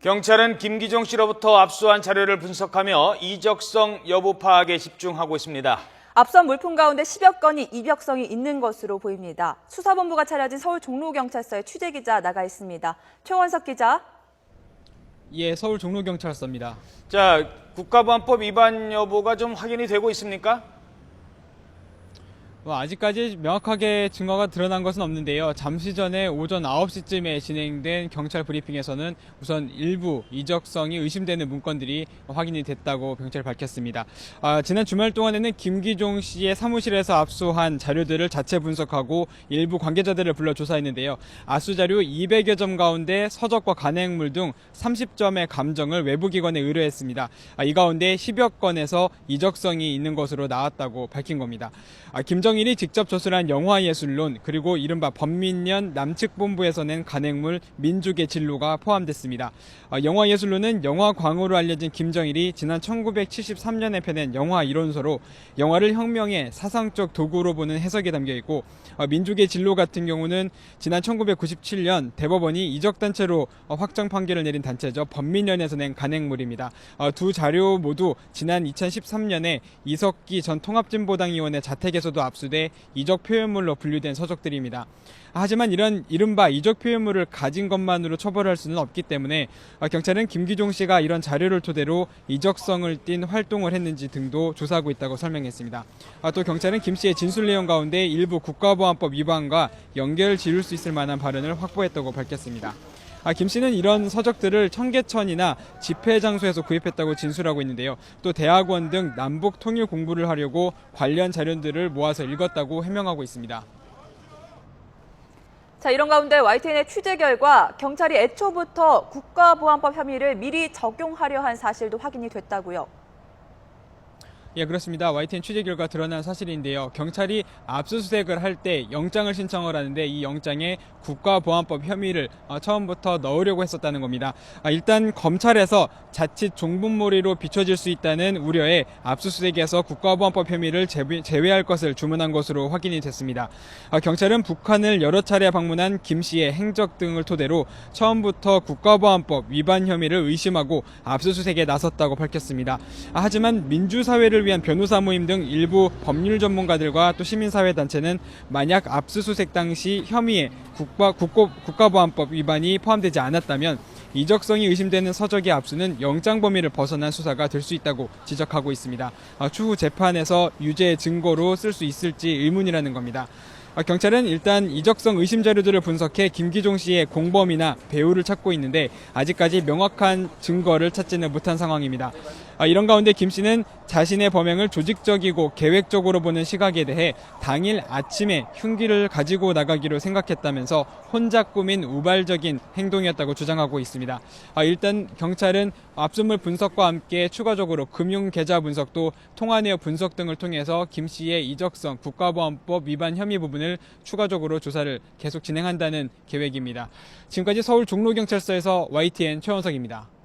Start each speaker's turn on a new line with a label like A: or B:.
A: 경찰은 김기종 씨로부터 압수한 자료를 분석하며 이적성 여부 파악에 집중하고 있습니다.
B: 앞선 물품 가운데 10여 건이 이적성이 있는 것으로 보입니다. 수사본부가 차려진 서울 종로경찰서에 취재기자 나가 있습니다. 최원석 기자.
C: 예, 서울 종로경찰서입니다.
A: 자, 국가보안법 위반 여부가 좀 확인이 되고 있습니까?
C: 아직까지 명확하게 증거가 드러난 것은 없는데요. 잠시 전에 오전 9시쯤에 진행된 경찰 브리핑에서는 우선 일부 이적성이 의심되는 문건들이 확인이 됐다고 경찰이 밝혔습니다. 지난 주말 동안에는 김기종 씨의 사무실에서 압수한 자료들을 자체 분석하고 일부 관계자들을 불러 조사했는데요. 압수 자료 200여 점 가운데 서적과 간행물 등 30점의 감정을 외부기관에 의뢰했습니다. 이 가운데 10여 건에서 이적성이 있는 것으로 나왔다고 밝힌 겁니다. 김정일이 직접 저술한 영화예술론 그리고 이른바 범민련 남측본부에서 낸 간행물 민족의 진로가 포함됐습니다. 영화예술론은 영화광으로 알려진 김정일이 지난 1973년에 펴낸 영화 이론서로 영화를 혁명의 사상적 도구로 보는 해석이 담겨 있고, 민족의 진로 같은 경우는 지난 1997년 대법원이 이적단체로 확정 판결을 내린 단체죠. 범민련에서 낸 간행물입니다. 두 자료 모두 지난 2013년에 이석기 전 통합진보당의원의 자택에서도 압수돼 이적 표현물로 분류된 서적들입니다. 하지만 이런 이른바 이적 표현물을 가진 것만으로 처벌할 수는 없기 때문에 경찰은 김기종 씨가 이런 자료를 토대로 이적성을 띤 활동을 했는지 등도 조사하고 있다고 설명했습니다. 또 경찰은 김 씨의 진술 내용 가운데 일부 국가보안법 위반과 연결을 지을 수 있을 만한 발언을 확보했다고 밝혔습니다. 김 씨는 이런 서적들을 청계천이나 집회 장소에서 구입했다고 진술하고 있는데요. 또 대학원 등 남북 통일 공부를 하려고 관련 자료들을 모아서 읽었다고 해명하고 있습니다.
B: 자, 이런 가운데 YTN의 취재 결과 경찰이 애초부터 국가보안법 혐의를 미리 적용하려 한 사실도 확인이 됐다고요.
C: 예, 그렇습니다. YTN 취재 결과 드러난 사실인데요. 경찰이 압수수색을 할 때 영장을 신청을 하는데 이 영장에 국가보안법 혐의를 처음부터 넣으려고 했었다는 겁니다. 일단 검찰에서 자칫 종북몰이로 비춰질 수 있다는 우려에 압수수색에서 국가보안법 혐의를 제외할 것을 주문한 것으로 확인이 됐습니다. 경찰은 북한을 여러 차례 방문한 김 씨의 행적 등을 토대로 처음부터 국가보안법 위반 혐의를 의심하고 압수수색에 나섰다고 밝혔습니다. 하지만 민주사회를 위한 변호사 모임 등 일부 법률 전문가들과 또 시민사회단체는 만약 압수수색 당시 혐의에 국가보안법 위반이 포함되지 않았다면 이적성이 의심되는 서적의 압수는 영장 범위를 벗어난 수사가 될 수 있다고 지적하고 있습니다. 추후 재판에서 유죄 증거로 쓸 수 있을지 의문이라는 겁니다. 경찰은 일단 이적성 의심 자료들을 분석해 김기종 씨의 공범이나 배후를 찾고 있는데 아직까지 명확한 증거를 찾지는 못한 상황입니다. 이런 가운데 김 씨는 자신의 범행을 조직적이고 계획적으로 보는 시각에 대해 당일 아침에 흉기를 가지고 나가기로 생각했다면서 혼자 꾸민 우발적인 행동이었다고 주장하고 있습니다. 일단 경찰은 압수물 분석과 함께 추가적으로 금융계좌 분석도 통화 내역 분석 등을 통해서 김 씨의 이적성 국가보안법 위반 혐의 부분을 추가적으로 조사를 계속 진행한다는 계획입니다. 지금까지 서울 종로경찰서에서 YTN 최원석입니다.